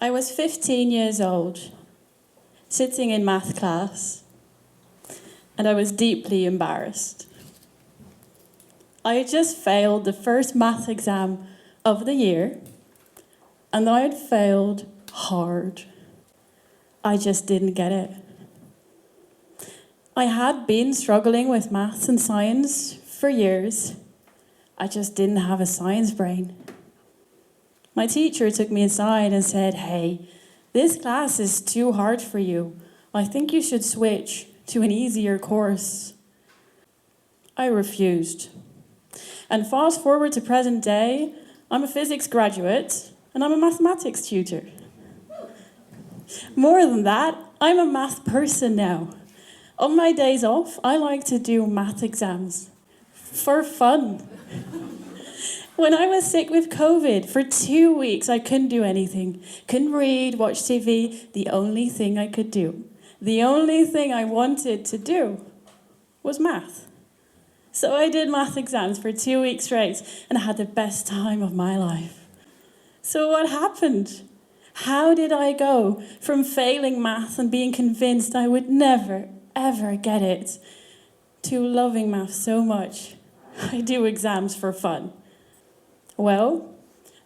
I was 15 years old, sitting in math class, and I was deeply embarrassed. I had just failed the first math exam of the year, and I had failed hard. I just didn't get it. I had been struggling with maths and science for years. I just didn't have a science brain. My teacher took me aside and said, "Hey, this class is too hard for you. I think you should switch to an easier course." I refused. And fast forward to present day, I'm a physics graduate and I'm a mathematics tutor. More than that, I'm a math person now. On my days off, I like to do math exams for fun. When I was sick with COVID, for 2 weeks, I couldn't do anything. Couldn't read, watch TV. The only thing I could do, the only thing I wanted to do was math. So I did math exams for 2 weeks straight and I had the best time of my life. So what happened? How did I go from failing math and being convinced I would never, ever get it, to loving math so much I do exams for fun? Well,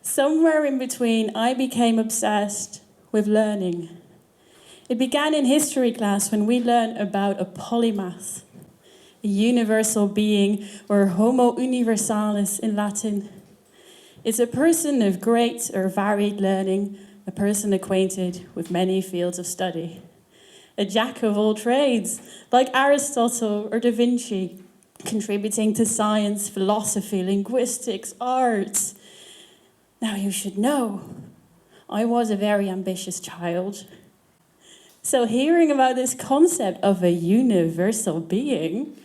somewhere in between, I became obsessed with learning. It began in history class when we learned about a polymath, a universal being, or homo universalis in Latin. It's a person of great or varied learning, a person acquainted with many fields of study. A jack of all trades, like Aristotle or Da Vinci, contributing to science, philosophy, linguistics, arts. Now you should know, I was a very ambitious child. So hearing about this concept of a universal being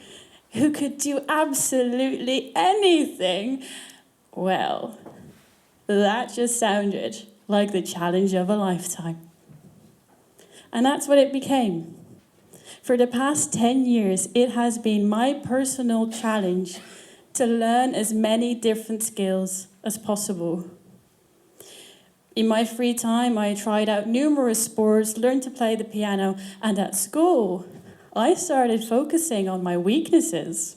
who could do absolutely anything, well, that just sounded like the challenge of a lifetime. And that's what it became. For the past 10 years, it has been my personal challenge to learn as many different skills as possible. In my free time, I tried out numerous sports, learned to play the piano, and at school, I started focusing on my weaknesses.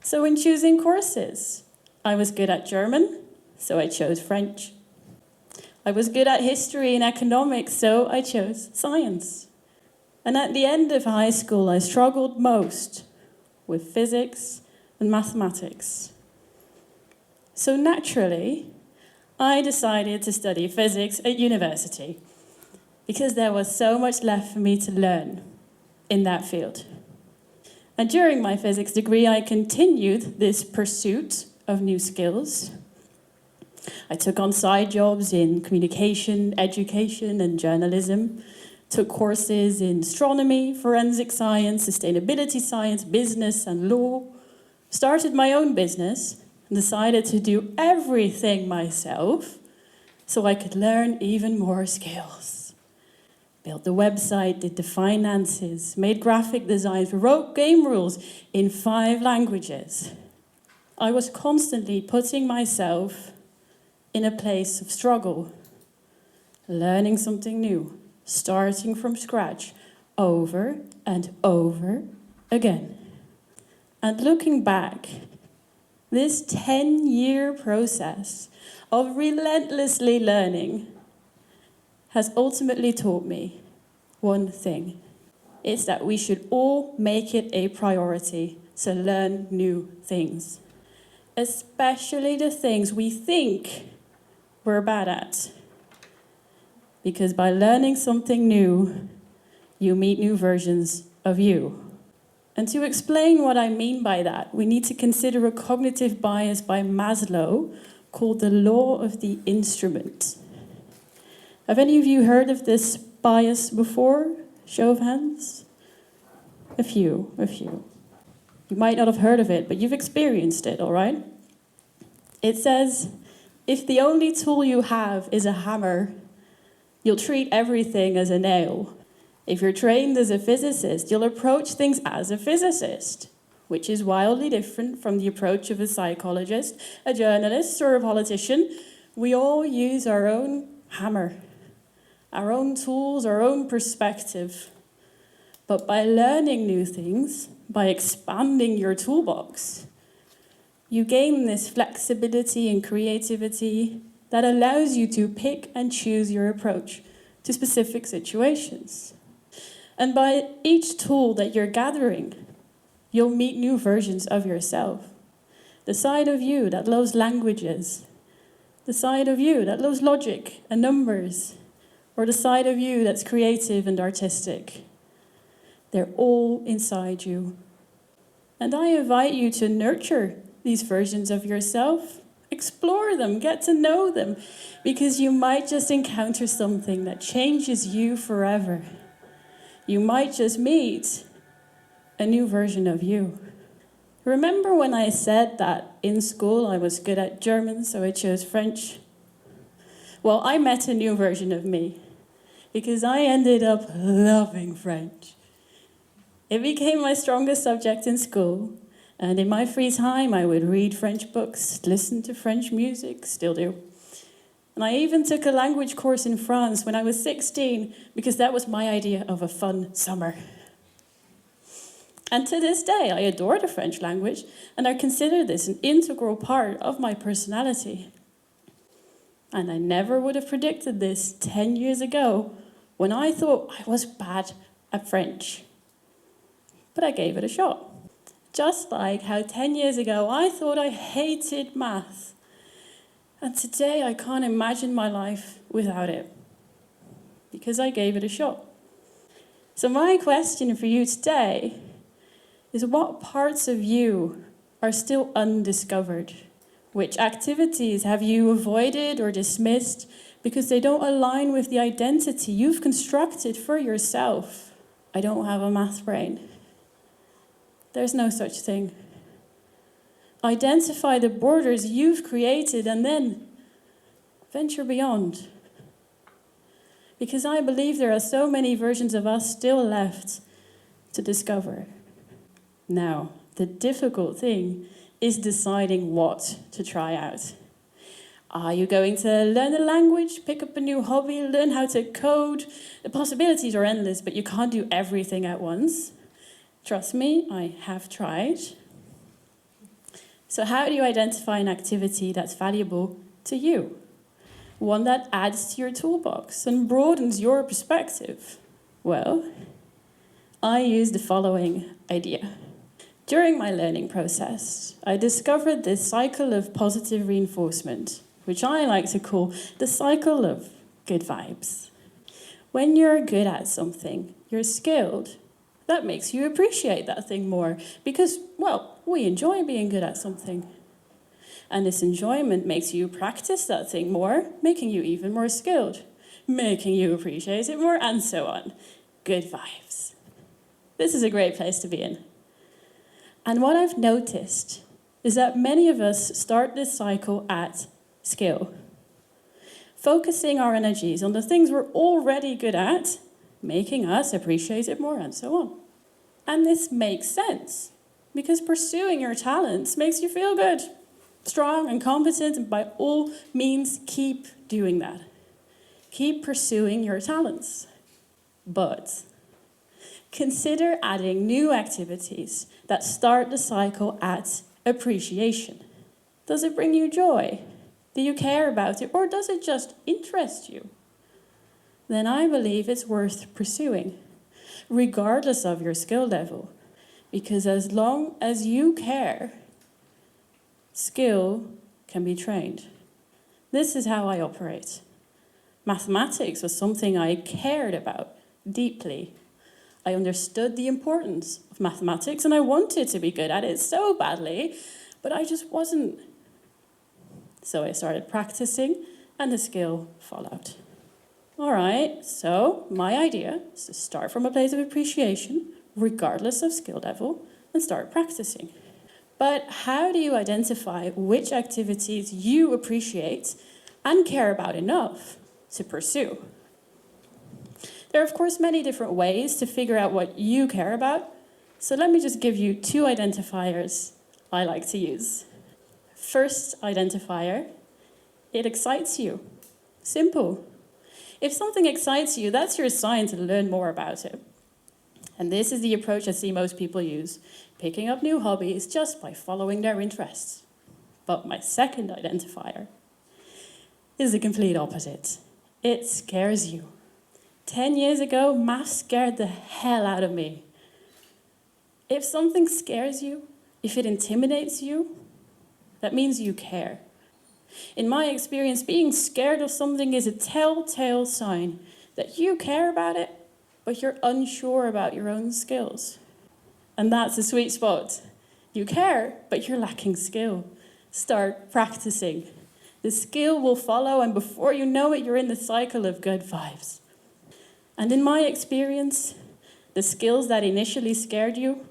So in choosing courses, I was good at German, so I chose French. I was good at history and economics, so I chose science. And at the end of high school, I struggled most with physics and mathematics. So naturally, I decided to study physics at university because there was so much left for me to learn in that field. And during my physics degree, I continued this pursuit of new skills. I took on side jobs in communication, education, and journalism, took courses in astronomy, forensic science, sustainability science, business, and law, started my own business, and decided to do everything myself so I could learn even more skills. Built the website, did the finances, made graphic designs, wrote game rules in 5 languages. I was constantly putting myself in a place of struggle, learning something new, starting from scratch, over and over again. And looking back, this 10-year process of relentlessly learning has ultimately taught me one thing. It's that we should all make it a priority to learn new things, especially the things we think we're bad at. Because by learning something new, you meet new versions of you. And to explain what I mean by that, we need to consider a cognitive bias by Maslow called the law of the instrument. Have any of you heard of this bias before? Show of hands? A few. You might not have heard of it, but you've experienced it, all right? It says, if the only tool you have is a hammer, you'll treat everything as a nail. If you're trained as a physicist, you'll approach things as a physicist, which is wildly different from the approach of a psychologist, a journalist, or a politician. We all use our own hammer our own tools, our own perspective. But by learning new things, by expanding your toolbox, you gain this flexibility and creativity that allows you to pick and choose your approach to specific situations. And by each tool that you're gathering, you'll meet new versions of yourself. The side of you that loves languages, the side of you that loves logic and numbers, or the side of you that's creative and artistic. They're all inside you. And I invite you to nurture these versions of yourself. Explore them, get to know them, because you might just encounter something that changes you forever. You might just meet a new version of you. Remember when I said that in school I was good at German, so I chose French? Well, I met a new version of me, because I ended up loving French. It became my strongest subject in school, and in my free time I would read French books, listen to French music, still do. And I even took a language course in France when I was 16, because that was my idea of a fun summer. And to this day, I adore the French language, and I consider this an integral part of my personality. And I never would have predicted this 10 years ago, when I thought I was bad at French. But I gave it a shot. Just like how 10 years ago I thought I hated math. And today I can't imagine my life without it, because I gave it a shot. So my question for you today is, what parts of you are still undiscovered? Which activities have you avoided or dismissed because they don't align with the identity you've constructed for yourself? I don't have a math brain. There's no such thing. Identify the borders you've created and then venture beyond. Because I believe there are so many versions of us still left to discover. Now, the difficult thing is deciding what to try out. Are you going to learn a language, pick up a new hobby, learn how to code? The possibilities are endless, but you can't do everything at once. Trust me, I have tried. So how do you identify an activity that's valuable to you? One that adds to your toolbox and broadens your perspective? Well, I use the following idea. During my learning process, I discovered this cycle of positive reinforcement, which I like to call the cycle of good vibes. When you're good at something, you're skilled, that makes you appreciate that thing more because, well, we enjoy being good at something. And this enjoyment makes you practice that thing more, making you even more skilled, making you appreciate it more, and so on. Good vibes. This is a great place to be in. And what I've noticed is that many of us start this cycle at skill, focusing our energies on the things we're already good at, making us appreciate it more, and so on. And this makes sense, because pursuing your talents makes you feel good, strong and competent, and by all means, keep doing that. Keep pursuing your talents. But consider adding new activities that start the cycle at appreciation. Does it bring you joy? Do you care about it? Or does it just interest you? Then I believe it's worth pursuing, regardless of your skill level. Because as long as you care, skill can be trained. This is how I operate. Mathematics was something I cared about deeply. I understood the importance of mathematics and I wanted to be good at it so badly, but I just wasn't. So I started practicing and the skill followed. All right, so my idea is to start from a place of appreciation, regardless of skill level, and start practicing. But how do you identify which activities you appreciate and care about enough to pursue? There are, of course, many different ways to figure out what you care about, so let me just give you 2 identifiers I like to use. First identifier, it excites you. Simple. If something excites you, that's your sign to learn more about it. And this is the approach I see most people use, picking up new hobbies just by following their interests. But my second identifier is the complete opposite. It scares you. 10 years ago, maths scared the hell out of me. If something scares you, if it intimidates you, that means you care. In my experience, being scared of something is a telltale sign that you care about it, but you're unsure about your own skills. And that's the sweet spot. You care, but you're lacking skill. Start practicing. The skill will follow, and before you know it, you're in the cycle of good vibes. And in my experience, the skills that initially scared you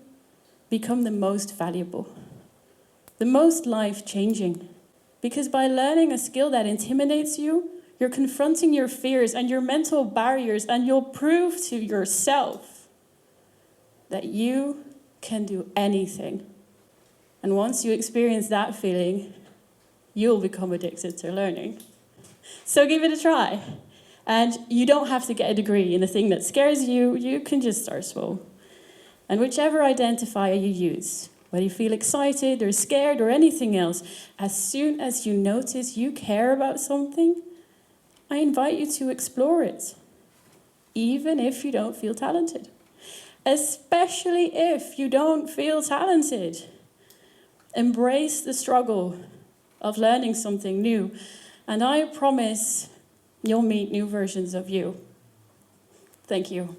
become the most valuable, the most life-changing. Because by learning a skill that intimidates you, you're confronting your fears and your mental barriers, and you'll prove to yourself that you can do anything. And once you experience that feeling, you'll become addicted to learning. So give it a try. And you don't have to get a degree in the thing that scares you. You can just start small. And whichever identifier you use, whether you feel excited or scared or anything else, as soon as you notice you care about something, I invite you to explore it, even if you don't feel talented. Especially if you don't feel talented. Embrace the struggle of learning something new, and I promise you'll meet new versions of you. Thank you.